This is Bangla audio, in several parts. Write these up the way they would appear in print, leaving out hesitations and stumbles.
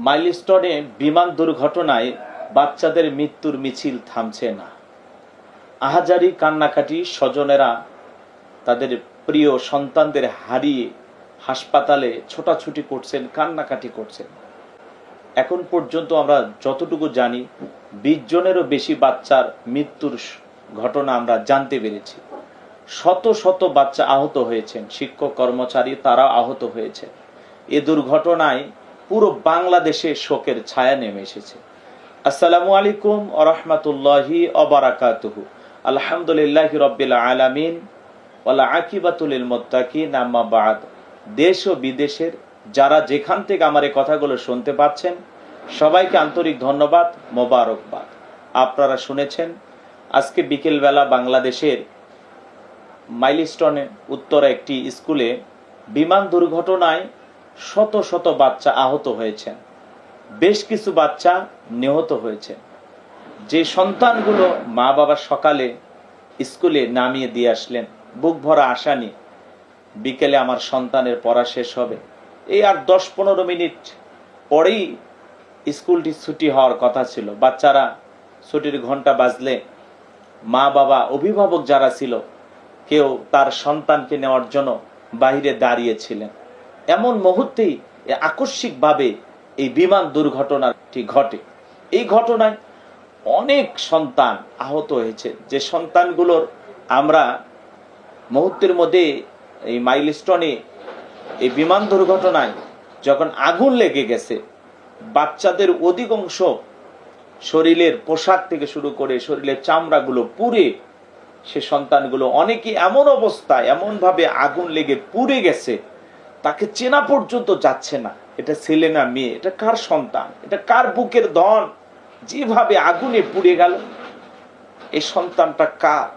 মাইলস্টোনে বিমান দুর্ঘটনায় বাচ্চাদের মৃত্যুর মিছিল থামছে না। আহাজারি কান্নাকাটি, স্বজনেরা তাদের প্রিয় সন্তানদের হারিয়ে হাসপাতালে ছোটাছুটি করছেন, কান্নাকাটি করছেন। এখন পর্যন্ত আমরা যতটুকু জানি 20 জনেরও বেশি বাচ্চার মৃত্যুর ঘটনা আমরা জানতে পেরেছি। শত শত বাচ্চা আহত হয়েছেন, শিক্ষক কর্মচারী তারা আহত হয়েছে। এ দুর্ঘটনায় পুরো বাংলাদেশে শোকের ছায়া নেমে এসেছে। আসসালামু আলাইকুম ওয়া রাহমাতুল্লাহি ওয়া বারাকাতুহু। আলহামদুলিল্লাহি রাব্বিল আলামিন ওয়াল আকিবাতু লিল মুত্তাকিন, আম্মা বাদ। দেশ ও বিদেশের যারা যেখান থেকে আমার এই কথাগুলো শুনতে পাচ্ছেন সবাইকে আন্তরিক ধন্যবাদ, মোবারকবাদ। আপনারা শুনেছেন আজকে বিকেলবেলা বাংলাদেশের মাইলস্টোনে উত্তরে একটি স্কুলে বিমান দুর্ঘটনায় শত শত বাচ্চা আহত হয়েছেন, বেশ কিছু বাচ্চা নিহত হয়েছে। যে সন্তানগুলো মা বাবা সকালে স্কুলে নামিয়ে দিয়ে আসলেন বুক ভরা আশা নিয়ে, বিকেলে আমার সন্তানের পড়া শেষ হবে, এই আর 10-15 মিনিট পরেই স্কুলটি ছুটি হওয়ার কথা ছিল। বাচ্চারা ছুটির ঘন্টা বাজলে মা বাবা অভিভাবক যারা ছিল কেউ তার সন্তানকে নেওয়ার জন্য বাইরে দাঁড়িয়েছিলেন। এমন মুহূর্তেই আকস্মিকভাবে এই বিমান দুর্ঘটনাটি ঘটে। এই ঘটনায় অনেক সন্তান আহত হয়েছে। যে সন্তানগুলোর আমরা মুহূর্তের মধ্যে এই মাইলস্টোনে এই বিমান দুর্ঘটনায় যখন আগুন লেগে গেছে, বাচ্চাদের অধিকাংশ শরীরের পোশাক থেকে শুরু করে শরীরের চামড়াগুলো পুড়ে, সে সন্তানগুলো অনেকে এমন অবস্থায় এমন ভাবে আগুন লেগে পুড়ে গেছে তাকে চেনা পর্যন্ত যাচ্ছে না। এটা ছেলে না মেয়ে, এটা কার সন্তান, এটা কার বুকের ধন, যেভাবে আগুনে পুড়ে গেল এই সন্তানটা কার।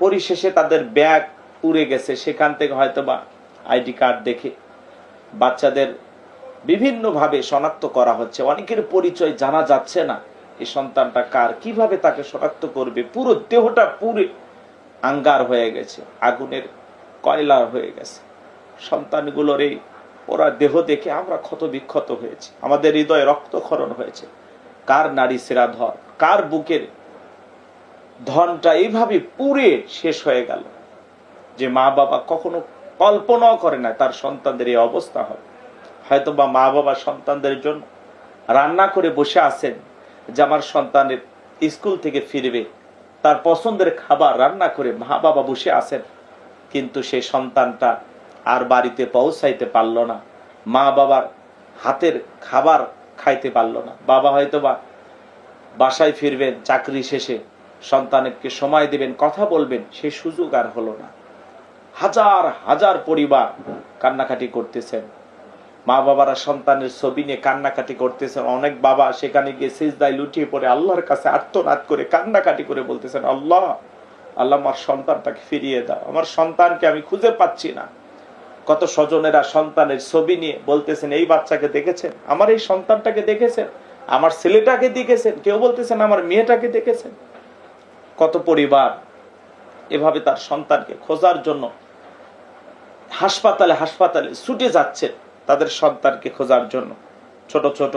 পরিশেষে তাদের ব্যাগ পুড়ে গেছে, সেখান থেকে হয়তোবা আইডি কার্ড দেখে বাচ্চাদের বিভিন্ন ভাবে শনাক্ত করা হচ্ছে। অনেকের পরিচয় জানা যাচ্ছে না, এই সন্তানটা কার, কিভাবে তাকে শনাক্ত করবে। পুরো দেহটা পুড়ে আঙ্গার হয়ে গেছে, আগুনের কয়লা হয়ে গেছে। সন্তানগুলোর এই ওরা দেহ দেখে আমরা ক্ষত বিক্ষত হয়েছি, আমাদের হৃদয়ে রক্তক্ষরণ হয়েছে। কার নারী সেরা ধর, কার বুকের ধনটা এইভাবে পুড়ে শেষ হয়ে গেল, যে মা বাবা কখনো কল্পনাও করে না তার সন্তানদের এই অবস্থা হবে। হয়তোবা মা বাবা সন্তানদের জন্য রান্না করে বসে আছেন যে আমার সন্তানের স্কুল থেকে ফিরবে, তার পছন্দের খাবার রান্না করে মা বাবা বসে আছেন, কিন্তু সেই সন্তানটা আর বাড়িতে পৌঁছাইতে পারল না, মা বাবার হাতের খাবার খাইতে পারল না। বাবা হয়তোবা বাসায় ফিরবেন চাকরি শেষে, সন্তানকে সময় দিবেন, কথা বলবেন, সেই সুযোগ আর হলো না। হাজার হাজার পরিবার কান্নাকাটি করতেছেন, মা বাবারা সন্তানের ছবি নিয়ে কান্নাকাটি করতেছেন। অনেক বাবা সেখানে গিয়ে সিজদায় লুটিয়ে পড়ে আল্লাহর কাছে আর্তনাদ করে কান্নাকাটি করে বলতেছেন, আল্লাহ আল্লাহ আমার সন্তানটাকে ফিরিয়ে দাও, আমার সন্তানকে আমি খুঁজে পাচ্ছি না। কত স্বজনেরা সন্তানের ছবি নিয়ে বলতেছেন, এই বাচ্চাকে দেখেছেন, আমার এই সন্তানটাকে দেখেছেন, আমার ছেলেটাকে দেখেছেন, কেউ বলতেছেন আমার মেয়েটাকে দেখেছেন। কত পরিবার এভাবে তার সন্তানকে খোঁজার জন্য হাসপাতালে হাসপাতালে ছুটে যাচ্ছেন তাদের সন্তানকে খোঁজার জন্য। ছোট ছোট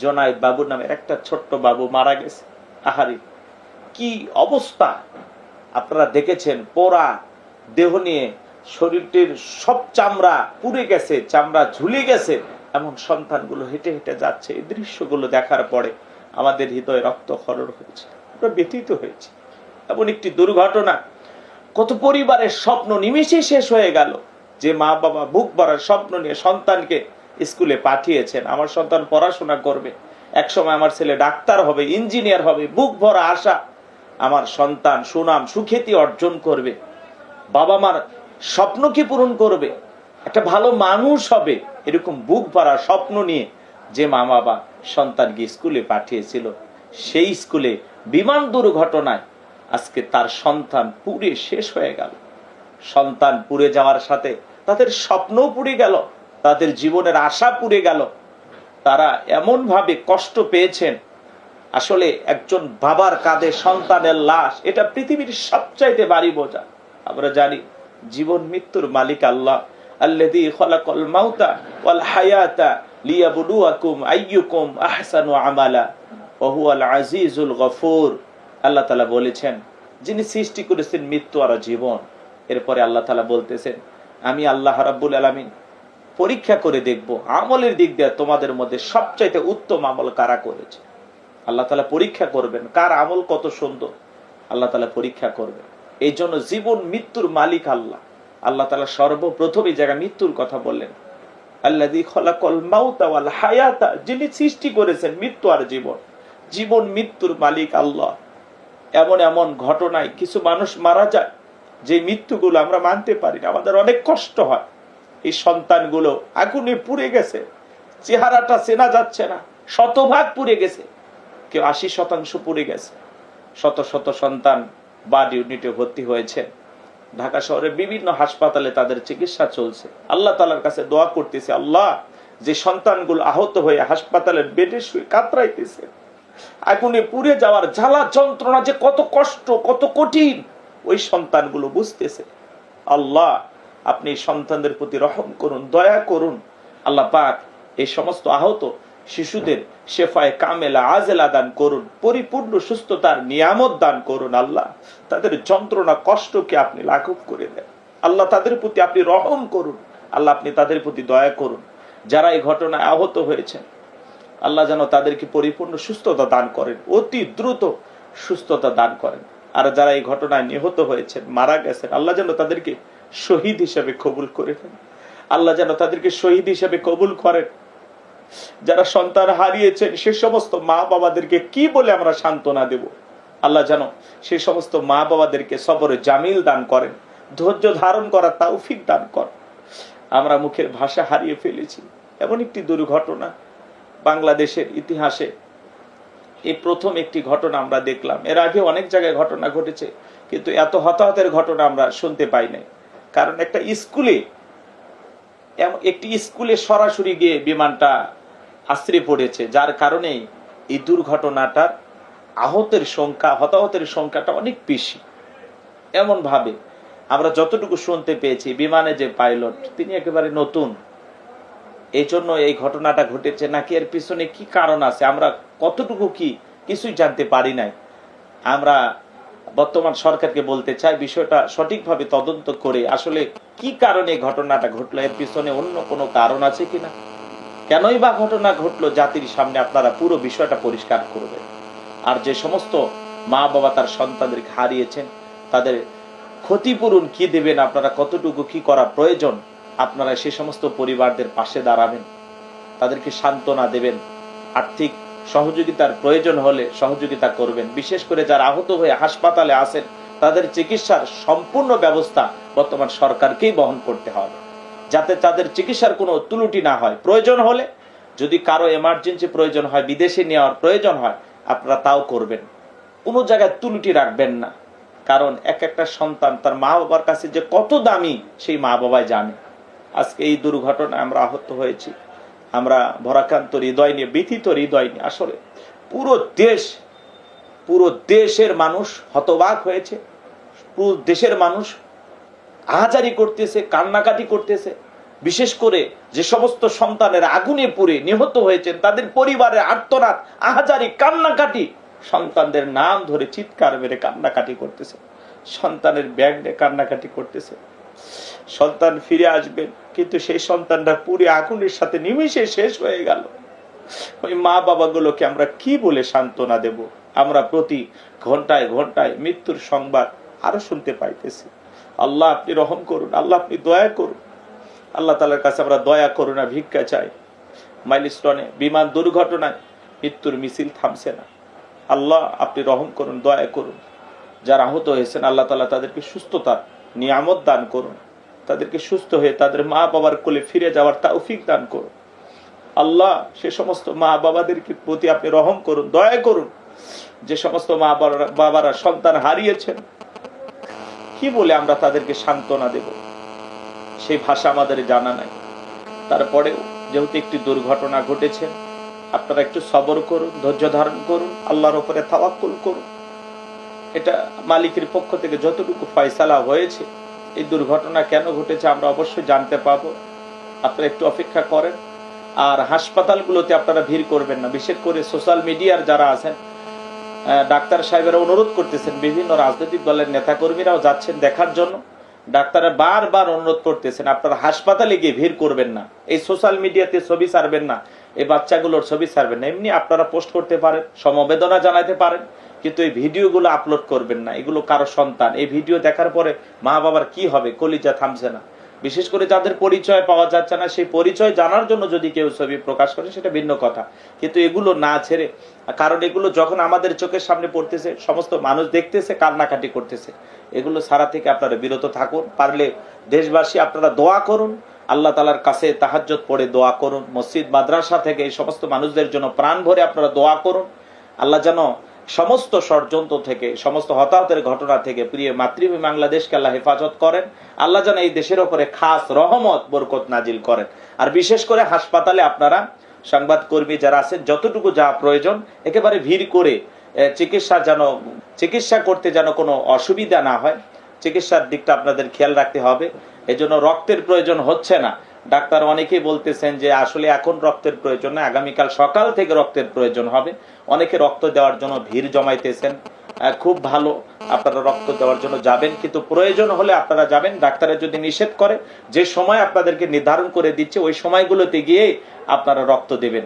জোনায়েদ বাবু নামের একটা ছোট্ট বাবু মারা গেছে। আহারি কি অবস্থা আপনারা দেখেছেন, পোড়া দেহ নিয়ে শরীরটির সব চামড়া পুড়ে গেছে, চামড়া ঝুলে গেছে, এমন সন্তানগুলো হেঁটে হেঁটে যাচ্ছে। এই দৃশ্যগুলো দেখার পরে আমাদের হৃদয়ে রক্তক্ষরণ হয়েছে, আমরা ব্যথিত হয়েছি। এমন একটি দুর্ঘটনা কত পরিবারের স্বপ্ন নিমেষে শেষ হয়ে গেল। যে মা বাবা বুক ভরার স্বপ্ন নিয়ে সন্তানকে স্কুলে পাঠিয়েছেন, আমার সন্তান পড়াশোনা করবে, একসময় আমার ছেলে ডাক্তার হবে, ইঞ্জিনিয়ার হবে, বুক ভরা আশা আমার সন্তান সুনাম সুখ্যাতি অর্জন করবে, বাবা মার স্বপ্নকে পূরণ করবে, একটা ভালো মানুষ হবে, এরকম বুক ভরা স্বপ্ন নিয়ে যে মা বাবা সন্তানকে স্কুলে পাঠিয়েছিল, সেই স্কুলে বিমান দুর্ঘটনায় আজকে তার সন্তান পুড়ে শেষ হয়ে গেল। সন্তান পুড়ে যাওয়ার সাথে তাদের স্বপ্নও পুড়ে গেল, তাদের জীবনের আশা পুড়ে গেল। তারা এমন ভাবে কষ্ট পেয়েছেন, আসলে একজন বাবার কাঁধে সন্তানের লাশ, এটা পৃথিবীর সবচাইতে ভারী বোঝা। আমরা জানি জীবন মৃত্যুর মালিক আল্লাহ, আল্লাযী খালাকাল মাউতা ওয়াল হায়াতা লিয়াবলুয়াকুম আইয়ুকুম আহসানু আমালা ওয়া হুয়াল আজিজুল গফুর। আল্লাহ তাআলা বলেছেন, যিনি সৃষ্টি করেছেন মৃত্যু আর জীবন। এরপরে আল্লাহ তাআলা বলতেছেন, আমি আল্লাহ রাব্বুল আলামিন পরীক্ষা করে দেখব আমলের দিক দিয়ে তোমাদের মধ্যে সবচাইতে উত্তম আমল কারা করেছে। আল্লাহ তাআলা পরীক্ষা করবেন কার আমল কত সুন্দর, আল্লাহ তাআলা পরীক্ষা করবেন। এই জন্য জীবন মৃত্যুর মালিক আল্লাহ। আল্লাহ তাআলা সর্বপ্রথম এই জায়গায় মৃত্যুর কথা বললেন, আল্লাযী খলাকাল মাউতা ওয়াল হায়াতা, যিনি সৃষ্টি করেছেন মৃত্যু আর জীবন। জীবন মৃত্যুর মালিক আল্লাহ। এমন এমন ঘটনায় কিছু মানুষ মারা যায় যে মৃত্যুগুলো আমরা মানতে পারি না, আমাদের অনেক কষ্ট হয়। এই সন্তানগুলো আগুনে পুড়ে গেছে, চেহারাটা চেনা যাচ্ছে না, শতভাগ পুড়ে গেছে, কেউ 80% পুড়ে গেছে। শত শত সন্তান বার্ড ইউনিটে ভর্তি হয়েছে। ঢাকা শহরের বিভিন্ন হাসপাতালে তাদের চিকিৎসা চলছে। আল্লাহ তাআলার কাছে দোয়া করতেছে, আল্লাহ, যে সন্তানগুলো আহত হয়ে হাসপাতালের বেডে শুয়ে কাতরাইতেছে, আগুনে পুড়ে যাওয়ার জ্বালা যন্ত্রণা যে কত কষ্ট, কত কঠিন, ওই সন্তানগুলো বুঝতেছে। আল্লাহ, আপনি সন্তানদের প্রতি রহম করুন, দয়া করুন। আল্লাহ পাক এই সমস্ত আহত শিশুদের শেফায়ে কামেলা আজেলা দান করুন, পরিপূর্ণ সুস্থতার নিয়ামত দান করুন। আল্লাহ, তাদের যন্ত্রণা কষ্টকে আপনি লাঘব করে দেন। আল্লাহ, তাদের প্রতি আপনি রহম করুন। আল্লাহ, আপনি তাদের প্রতি দয়া করুন। যারা এই ঘটনায় আহত হয়েছেন, আল্লাহ যেন তাদেরকে পরিপূর্ণ সুস্থতা দান করেন, অতি দ্রুত সুস্থতা দান করেন। আর যারা এই ঘটনায় নিহত হয়েছেন, মারা গেছেন, আল্লাহ যেন তাদেরকে শহীদ হিসেবে কবুল করে নেন। আল্লাহ যেন তাদেরকে শহীদ হিসেবে কবুল করেন। যারা সন্তান হারিয়েছেন সে সমস্ত মা বাবাদেরকে কি বলে আমরা সান্ত্বনা দেব? আল্লাহ যেন সেই সমস্ত মা বাবাদেরকে সবরে জামিল দান করেন, ধৈর্য ধারণ করার তৌফিক দান করেন। আমরা মুখের ভাষা হারিয়ে ফেলেছি। এমন একটি দুর্ঘটনা বাংলাদেশের ইতিহাসে এই প্রথম একটি ঘটনা আমরা দেখলাম। এর আগে অনেক জায়গায় ঘটনা ঘটেছে, কিন্তু এত হতাহতের ঘটনা আমরা শুনতে পাই নাই। কারণ একটি স্কুলে সরাসরি গিয়ে বিমানটা আছড়ে পড়েছে, যার কারণে এই দুর্ঘটনাটার হতাহতের সংখ্যাটা অনেক বেশি। এমন ভাবে আমরা যতটুকু শুনতে পেয়েছি, বিমানে যে পাইলট তিনি একেবারে নতুন, এই জন্য এই ঘটনাটা ঘটেছে, নাকি এর পিছনে কি কারণ আছে আমরা কতটুকু কিছুই জানতে পারি নাই। আমরা বর্তমান সরকারকে বলতে চাই, বিষয়টা সঠিকভাবে তদন্ত করে আসলে কি কারণে ঘটনাটা ঘটলো, এর পিছনে অন্য কোনো কারণ আছে কিনা, কেনই বা ঘটনা ঘটলো, জাতির সামনে আপনারা পুরো বিষয়টা পরিষ্কার করবেন। আর যে সমস্ত মা বাবা তার সন্তানদেরকে হারিয়েছেন, তাদের ক্ষতিপূরণ কি দেবেন, আপনারা কতটুকু কি করা প্রয়োজন, আপনারা সে সমস্ত পরিবারদের পাশে দাঁড়াবেন, তাদেরকে সান্ত্বনা দেবেন, আর্থিক সহযোগিতার প্রয়োজন হলে সহযোগিতা করবেন। বিশেষ করে যারা আহত হয়ে হাসপাতালে আছেন, তাদের চিকিৎসার সম্পূর্ণ ব্যবস্থা বর্তমান সরকারকেই বহন করতে হবে, যাতে তাদের চিকিৎসার কোনো ত্রুটি না হয়। প্রয়োজন হলে যদি কারো এমার্জেন্সি প্রয়োজন হয়, বিদেশে নেওয়ার প্রয়োজন হয়, আপনারা তাও করবেন। কোনো জায়গায় ত্রুটি রাখবেন না, কারণ এক একটা সন্তান তার মা বাবার কাছে যে কত দামি সেই মা বাবাই জানে। আজকে এই দুর্ঘটনায় আমরা আহত হয়েছি, আমরা ভরাক্রান্ত হৃদয় নিয়ে, ব্যথিত হৃদয় নিয়ে, আসলে পুরো দেশের মানুষ হতবাক হয়েছে। পুরো দেশের মানুষ আহাজারি করতেছে, কান্নাকাটি করতেছে। বিশেষ করে যে সমস্ত সন্তানের আগুনে পুড়ে নিহত হয়েছেন, তাদের পরিবারের আর্তনাদ, আহাজারি, কান্নাকাটি, সন্তানদের নাম ধরে চিৎকার মেরে কান্নাকাটি করতেছে, সন্তানের ব্যাগ নিয়ে কান্নাকাটি করতেছে। সন্তান ফিরে আসবেন, কিন্তু সেই সন্তানটা পুরো আগুনের সাথে নিমিশে শেষ হয়ে গেল। ওই মা বাবাগুলোকে আমরা কি বলে সান্ত্বনা দেব? আমরা প্রতি ঘন্টায় ঘন্টায় মৃত্যুর সংবাদ আরো শুনতে পাইতেছি। আল্লাহ, আপনি রহম করুন, আল্লাহ আপনি দয়া করুন। আল্লাহ তাআলার কাছে আমরা দয়া করুণা ভিক্ষা চাই। মাইলস্টোনে বিমান দুর্ঘটনায় মৃত্যুর মিছিল থামছে না। আল্লাহ, আপনি রহম করুন, দয়া করুন। যারা আহত হয়েছেন, আল্লাহ তাআলা তাদেরকে সুস্থতার নিয়ামত দান করুন, তাদেরকে সুস্থ হয়ে তাদের মা বাবার কোলে ফিরে যাওয়ার তৌফিক দান করুন। আল্লাহ, সে সমস্ত মা বাবাদেরকে প্রতি আপনি রহম করুন, দয়া করুন। যে সমস্ত মা বাবারা সন্তান হারিয়েছেন, কি বলে আমরা তাদেরকে সান্ত্বনা দেব, সেই ভাষা আমাদের জানা নাই। তারপরেও যেহেতু একটি দুর্ঘটনা ঘটেছে, আপনারা একটু সবর করুন, ধৈর্য ধারণ করুন, আল্লাহর উপরে তাওয়াক্কুল করুন। এটা মালিকের পক্ষ থেকে যতটুকু ফয়সালা হয়েছে, এই দুর্ঘটনা কেন ঘটেছে আমরা অবশ্যই জানতে পাবো। আপনারা একটু অপেক্ষা করেন, আর হাসপাতালগুলোতে আপনারা ভিড় করবেন না, বিশেষ করে সোশ্যাল মিডিয়ার যারা আছেন ডাক্তার সাহেবেরা অনুরোধ করতেছেন, বিভিন্ন রাজনৈতিক দলের নেতাকর্মীরাও যাচ্ছেন দেখার জন্য, ডাক্তাররা বারবার অনুরোধ করতেছেন আপনারা হাসপাতালে গিয়ে ভিড় করবেন না, এই সোশ্যাল মিডিয়াতে ছবি ছাড়বেন না, এই বাচ্চাগুলোর ছবি ছাড়বেন না। এমনি আপনারা পোস্ট করতে পারেন, সমবেদনা জানাতে পারেন, কিন্তু এই ভিডিওগুলো আপলোড করবেন না। এগুলো কারো সন্তান, এই ভিডিও দেখার পরে মা বাবার কি হবে, কলিজা থামছে না। বিশেষ করে যাদের পরিচয় পাওয়া যাচ্ছে না, সেই পরিচয় জানার জন্য যদি কেউ ছবি প্রকাশ করে সেটা ভিন্ন কথা, কিন্তু এগুলো না ছেড়ে, কারণ এগুলো যখন আমাদের চোখের সামনে পড়তেছে, সমস্ত মানুষ দেখতেছে, কান্নাকাটি করতেছে, এগুলো ছাড়া থেকে আপনারা বিরত থাকুন। পারলে দেশবাসী আপনারা দোয়া করুন, আল্লাহ তাআলার কাছে তাহাজ্জুদ পড়ে দোয়া করুন, মসজিদ মাদ্রাসা থেকে এই সমস্ত মানুষদের জন্য প্রাণ ভরে আপনারা দোয়া করুন। আল্লাহ যেন সমস্ত ষড়যন্ত্র থেকে, সমস্ত হতাহতের ঘটনা থেকে প্রিয় মাতৃভূমি বাংলাদেশকে আল্লাহ হেফাজত করেন। আল্লাহ যেন এই দেশের উপরে খাস রহমত বরকত নাজিল করেন। আর বিশেষ করে হাসপাতালে আপনারা সংবাদকর্মী যারা আছেন, যতটুকু যা প্রয়োজন একেবারে ভিড় করে চিকিৎসা করতে যেন কোনো অসুবিধা না হয়, চিকিৎসার দিকটা আপনাদের খেয়াল রাখতে হবে। এজন্য রক্তের প্রয়োজন হচ্ছে না, ডাক্তার অনেকেই বলতেছেন যে আসলে এখন রক্তের প্রয়োজন না, আগামীকাল সকাল থেকে রক্তের প্রয়োজন হবে। অনেকে রক্ত দেওয়ার জন্য ভিড় জমাইতেছেন, খুব ভালো, আপনারা রক্ত দেওয়ার জন্য যাবেন, কিন্তু প্রয়োজন হলে আপনারা যাবেন। ডাক্তারের যদি নিষেধ করে, যে সময় আপনাদেরকে নির্ধারণ করে দিচ্ছে ওই সময়গুলোতে গিয়ে আপনারা রক্ত দেবেন।